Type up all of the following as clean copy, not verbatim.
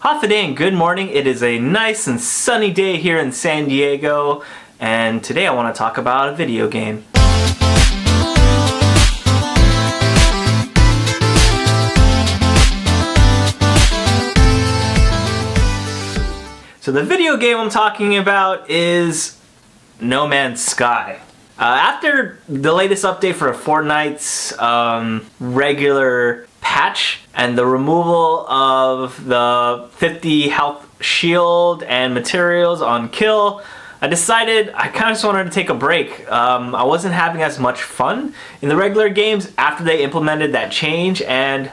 Hafa and good morning. It is a nice and sunny day here in San Diego, and today I want to talk about a video game. So the video game I'm talking about is No Man's Sky. After the latest update for Fortnite's regular patch and the removal of the 50 health shield and materials on kill, I decided I kind of just wanted to take a break. I wasn't having as much fun in the regular games after they implemented that change, and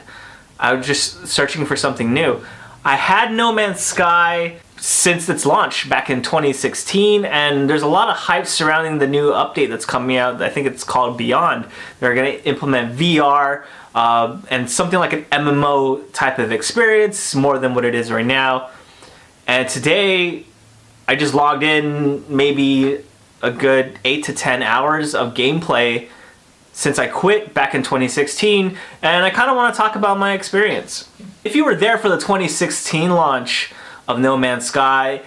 I was just searching for something new. I had No Man's Sky since its launch back in 2016, and there's a lot of hype surrounding the new update that's coming out. I think it's called Beyond. They're going to implement VR and something like an MMO type of experience, more than what it is right now. And today I just logged in maybe a good 8 to 10 hours of gameplay since I quit back in 2016, and I kind of want to talk about my experience. If you were there for the 2016 launch of No Man's Sky,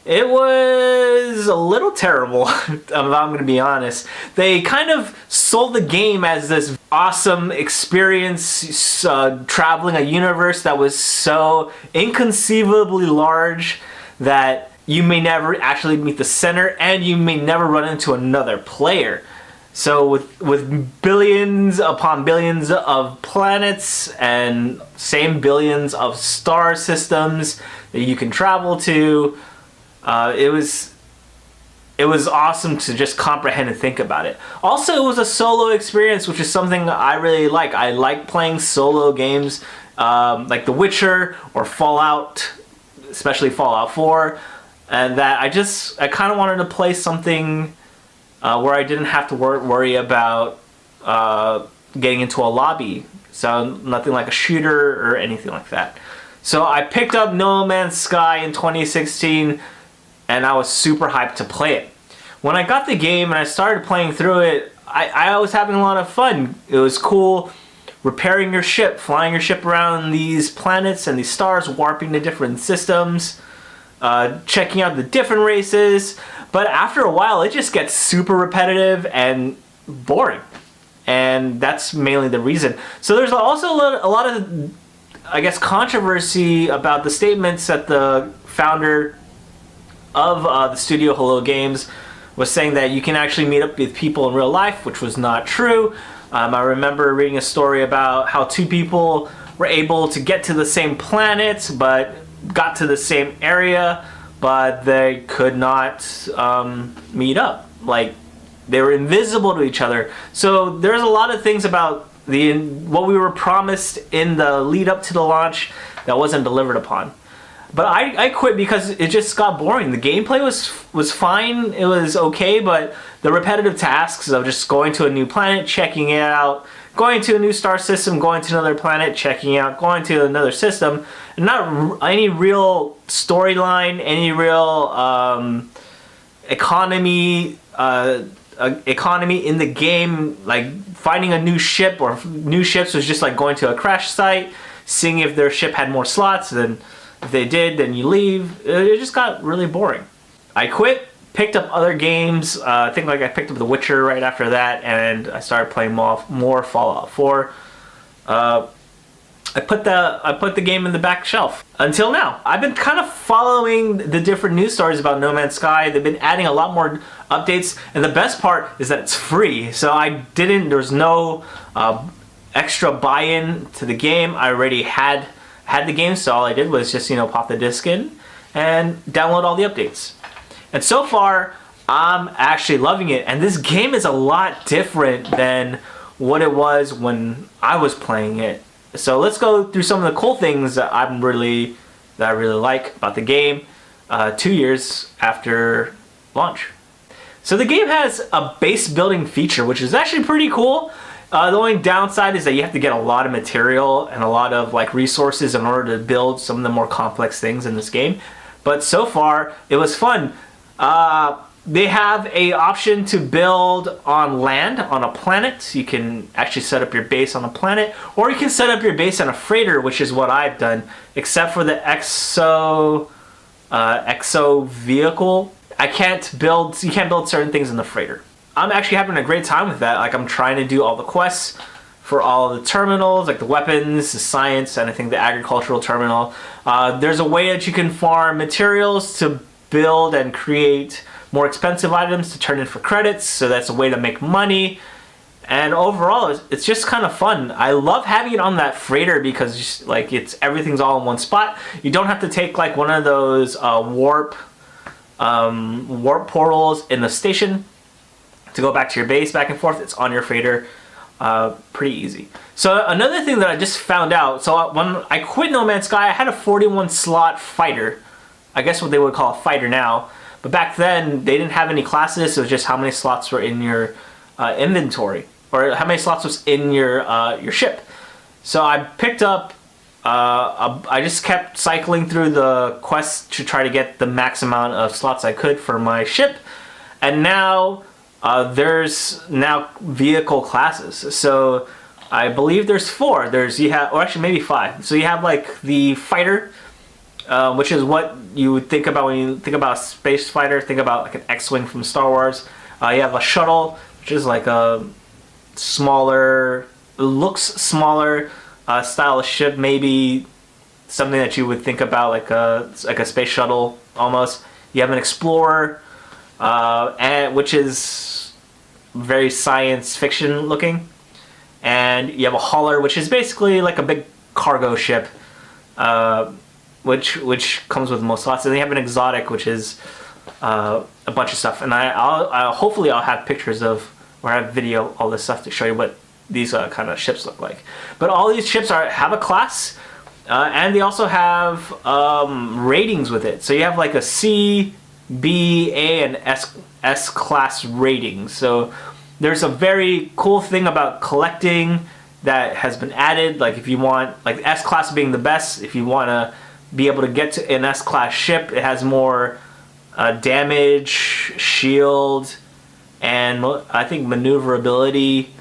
it was a little terrible, if I'm going to be honest. They kind of sold the game as this awesome experience, traveling a universe that was so inconceivably large that you may never actually meet the center, and you may never run into another player. So with billions upon billions of planets and same billions of star systems that you can travel to, it was awesome to just comprehend and think about it. Also, it was a solo experience, which is something I really like. I like playing solo games like The Witcher or Fallout, especially Fallout 4, and that I kind of wanted to play something where I didn't have to worry about getting into a lobby. So nothing like a shooter or anything like that. So I picked up No Man's Sky in 2016, and I was super hyped to play it. When I got the game and I started playing through it, I was having a lot of fun. It was cool repairing your ship, flying your ship around these planets and these stars, warping to different systems, checking out the different races. But after a while, it just gets super repetitive and boring. And that's mainly the reason. So there's also a lot of, I guess, controversy about the statements that the founder of the studio, Hello Games, was saying that you can actually meet up with people in real life, which was not true. I remember reading a story about how two people were able to get to the same planet, but got to the same area, but they could not meet up. Like, they were invisible to each other. So there's a lot of things about what we were promised in the lead up to the launch that wasn't delivered upon. But I quit because it just got boring. The gameplay was fine, it was okay, but the repetitive tasks of just going to a new planet, checking it out, going to a new star system, going to another planet, checking out, going to another system, and not any real storyline, any real economy in the game. Like finding a new ship or new ships was just like going to a crash site, seeing if their ship had more slots, and if they did, then you leave. It just got really boring. I quit, picked up other games. I think like I picked up The Witcher right after that, and I started playing more Fallout 4. I put the game in the back shelf until now. I've been kind of following the different news stories about No Man's Sky. They've been adding a lot more updates, and the best part is that it's free. So there's no extra buy-in to the game. I already had the game, so all I did was just pop the disc in and download all the updates. And so far, I'm actually loving it. And this game is a lot different than what it was when I was playing it. So let's go through some of the cool things that I really like about the game 2 years after launch. So the game has a base building feature, which is actually pretty cool. The only downside is that you have to get a lot of material and a lot of resources in order to build some of the more complex things in this game. But so far, it was fun. They have a option to build on land, on a planet. So you can actually set up your base on a planet, or you can set up your base on a freighter, which is what I've done, except for the exo vehicle. You can't build certain things in the freighter. I'm actually having a great time with that. Like, I'm trying to do all the quests for all the terminals, like the weapons, the science, and I think the agricultural terminal. There's a way that you can farm materials to build and create more expensive items to turn in for credits, so that's a way to make money. And overall, it's just kind of fun. I love having it on that freighter because like everything's all in one spot. You don't have to take like one of those warp portals in the station to go back to your base back and forth. It's on your freighter. Pretty easy. So another thing that I just found out, so when I quit No Man's Sky, I had a 41 slot fighter. I guess what they would call a fighter now. But back then, they didn't have any classes. It was just how many slots were in your inventory, or how many slots was in your ship. So I picked up. I just kept cycling through the quests to try to get the max amount of slots I could for my ship, and now there's vehicle classes. So I believe there's 4. Or actually maybe 5. So you have like the fighter. Which is what you would think about when you think about a space fighter. Think about like an X-Wing from Star Wars. You have a shuttle, which is like a smaller, looks smaller style of ship, maybe something that you would think about like a space shuttle almost. You have an explorer, which is very science fiction looking, and you have a hauler, which is basically like a big cargo ship. Which comes with most slots, and they have an exotic, which is a bunch of stuff. And I'll hopefully I'll have pictures of, or have video, all this stuff to show you what these kind of ships look like. But all these ships have a class, and they also have ratings with it. So you have like a C, B, A, and S class ratings. So there's a very cool thing about collecting that has been added. Like if you want, like S class being the best, if you want to be able to get to an S-class ship, it has more damage, shield, and I think maneuverability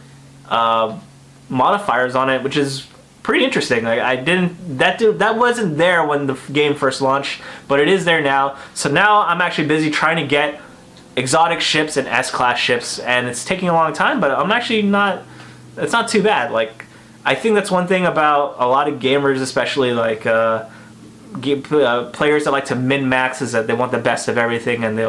modifiers on it, which is pretty interesting. Like that wasn't there when the game first launched, but it is there now. So now I'm actually busy trying to get exotic ships and S-class ships, and it's taking a long time, but I'm actually not. It's not too bad. Like I think that's one thing about a lot of gamers, especially like. Players that like to min-max, is that they want the best of everything, and they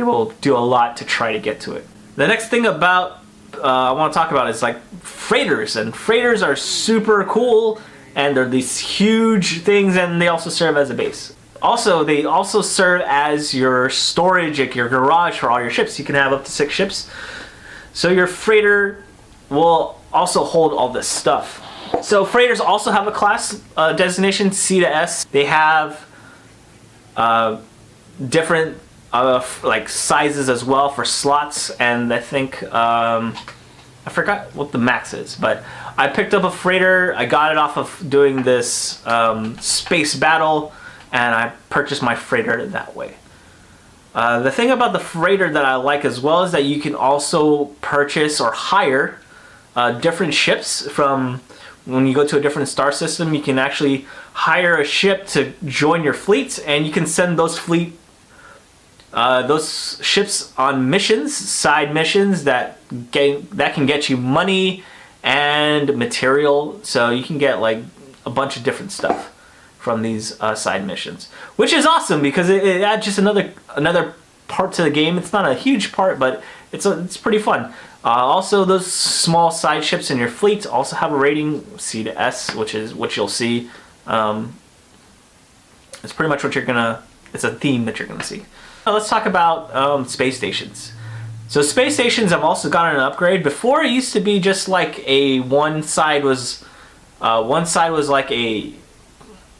will do a lot to try to get to it. The next thing about I want to talk about is like freighters, and freighters are super cool, and they're these huge things, and they also serve as a base. Also, they also serve as your storage, like your garage for all your ships. You can have up to 6 ships, so your freighter will also hold all this stuff. So freighters also have a class designation, C to S. They have different like sizes as well for slots, and I think I forgot what the max is, but I picked up a freighter. I got it off of doing this space battle, and I purchased my freighter that way. The thing about the freighter that I like as well is that you can also purchase or hire different ships from. When you go to a different star system, you can actually hire a ship to join your fleet, and you can send those ships on missions, side missions that can get you money and material. So you can get like a bunch of different stuff from these side missions, which is awesome because it adds just another part to the game. It's not a huge part, but it's pretty fun. Also, those small side ships in your fleet also have a rating C to S, which you'll see. It's pretty much what you're gonna. It's a theme that you're gonna see. Now let's talk about space stations. So space stations have also gotten an upgrade. Before it used to be just like one side was like a,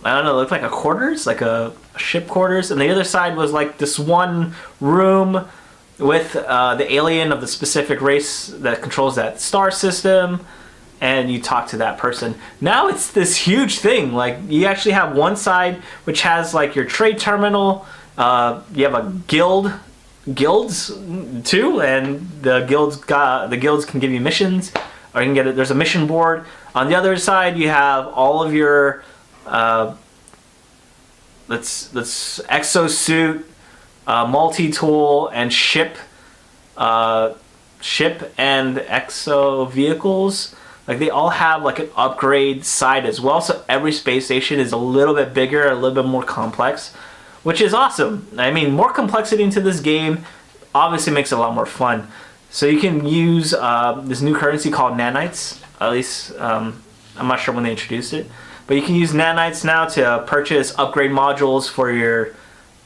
I don't know, it looked like a quarters, like a ship quarters, and the other side was like this one room with the alien of the specific race that controls that star system, and you talk to that person. Now it's this huge thing. Like you actually have one side which has like your trade terminal. You have a guild guilds too, and the guilds can give you missions, or you can get it. There's a mission board. On the other side, you have all of your let's exosuit, multi-tool, and ship and exo vehicles. Like they all have like an upgrade side as well. So every space station is a little bit bigger, a little bit more complex, which is awesome. I mean, more complexity into this game obviously makes it a lot more fun. So you can use this new currency called nanites. At least I'm not sure when they introduced it, but you can use nanites now to purchase upgrade modules for your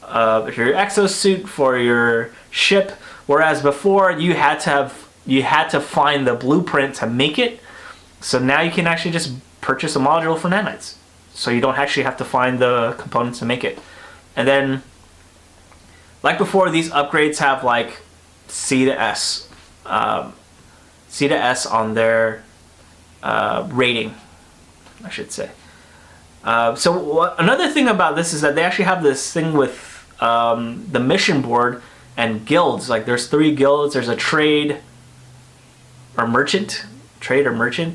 exosuit, for your ship. Whereas before you had to find the blueprint to make it. So now you can actually just purchase a module for nanites. So you don't actually have to find the components to make it. And then, like before, these upgrades have like C to S on their rating, I should say. So another thing about this is that they actually have this thing with the mission board and guilds. Like there's 3 guilds. There's a trade or merchant.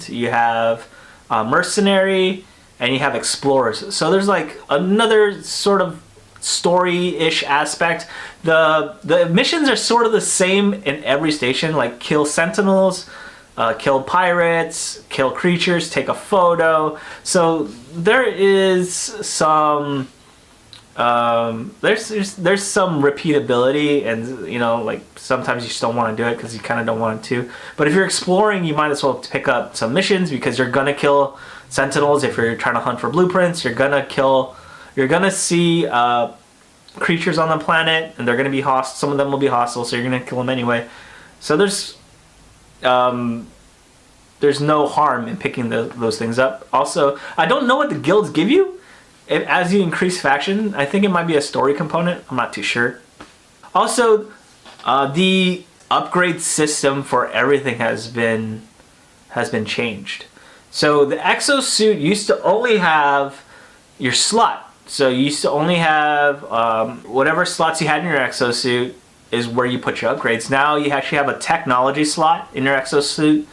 You have mercenary, and you have explorers. So there's like another sort of story-ish aspect. The missions are sort of the same in every station, like kill sentinels, kill pirates, kill creatures, take a photo. So there is some there's some repeatability, and you know, like sometimes you just don't want to do it because you kind of don't want to. But if you're exploring, you might as well pick up some missions because you're gonna kill sentinels. If you're trying to hunt for blueprints, you're gonna see creatures on the planet, and they're gonna be hostile. Some of them will be hostile, so you're gonna kill them anyway. So there's no harm in picking those things up. Also, I don't know what the guilds give you. As you increase faction, I think it might be a story component. I'm not too sure. Also, the upgrade system for everything has been changed. So the exosuit used to only have your slot. So you used to only have whatever slots you had in your exosuit is where you put your upgrades. Now you actually have a technology slot in your exosuit,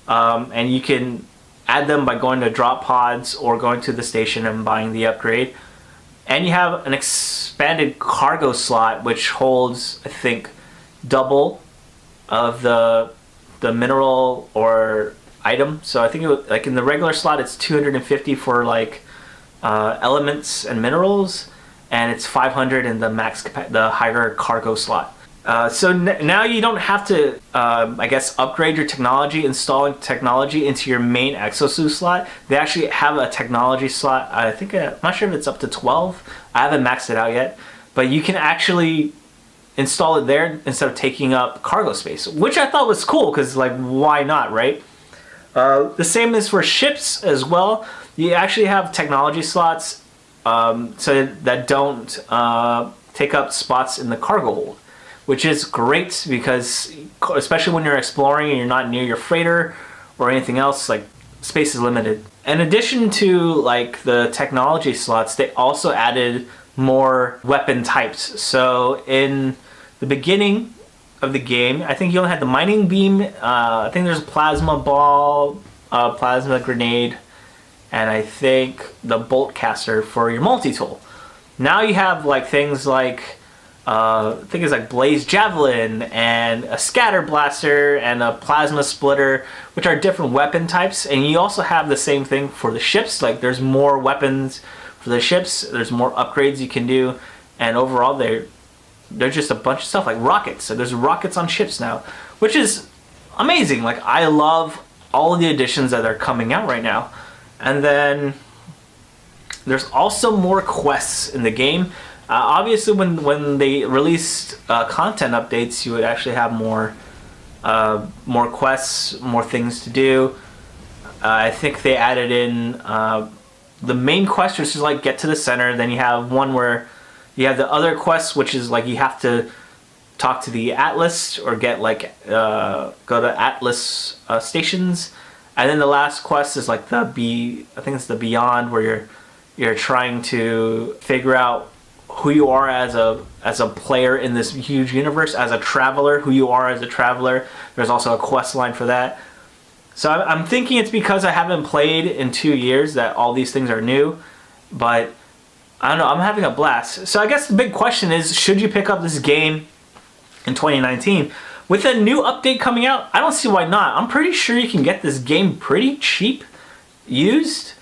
and you can add them by going to drop pods or going to the station and buying the upgrade. And you have an expanded cargo slot which holds, I think, double of the mineral or item. So I think like in the regular slot it's 250 for like elements and minerals, and it's 500 in the higher cargo slot. So now you don't have to, I guess, upgrade your technology, installing technology into your main exosuit slot. They actually have a technology slot. I think, I'm not sure if it's up to 12. I haven't maxed it out yet. But you can actually install it there instead of taking up cargo space, which I thought was cool because, like, why not, right? The same is for ships as well. You actually have technology slots so that don't take up spots in the cargo hold, which is great because, especially when you're exploring and you're not near your freighter or anything else, like space is limited. In addition to like the technology slots, they also added more weapon types. So in the beginning of the game, I think you only had the mining beam, I think there's a plasma ball, plasma grenade, and I think the bolt caster for your multi-tool. Now you have like things like I think it's like blaze javelin and a scatter blaster and a plasma splitter, which are different weapon types. And you also have the same thing for the ships. Like there's more weapons for the ships, there's more upgrades you can do, and overall they're just a bunch of stuff like rockets. So there's rockets on ships now, which is amazing. Like I love all of the additions that are coming out right now. And then there's also more quests in the game. Obviously, when they released content updates, you would actually have more quests, more things to do. I think they added in the main quest, which is like get to the center. Then you have one where you have the other quest, which is like you have to talk to the Atlas or get like go to Atlas stations. And then the last quest is like I think it's the Beyond, where you're trying to figure out who you are as a player in this huge universe, as a traveler, who you are as a traveler. There's also a quest line for that. So I'm thinking it's because I haven't played in 2 years that all these things are new, but I don't know, I'm having a blast. So I guess the big question is, should you pick up this game in 2019? With a new update coming out, I don't see why not. I'm pretty sure you can get this game pretty cheap, used,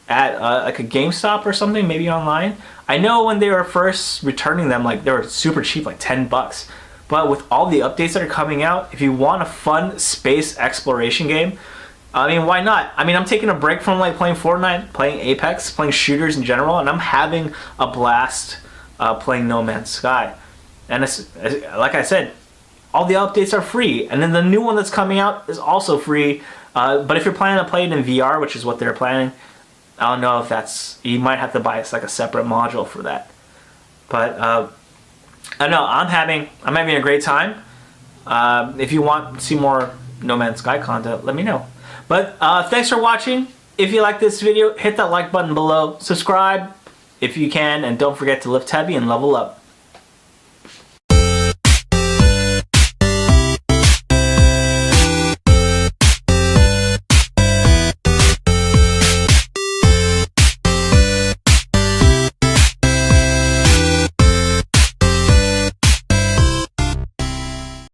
at like a GameStop or something, maybe online. I know when they were first returning them, like they were super cheap, like $10. But with all the updates that are coming out, if you want a fun space exploration game, I mean, why not? I mean, I'm taking a break from like playing Fortnite, playing Apex, playing shooters in general, and I'm having a blast playing No Man's Sky. And it's, like I said, all the updates are free, and then the new one that's coming out is also free. But if you're planning to play it in VR, which is what they're planning, I don't know if that's, you might have to buy like a separate module for that. But I don't know, I'm having a great time. If you want to see more No Man's Sky content, let me know. But thanks for watching. If you like this video, hit that like button below. Subscribe if you can, and don't forget to lift heavy and level up.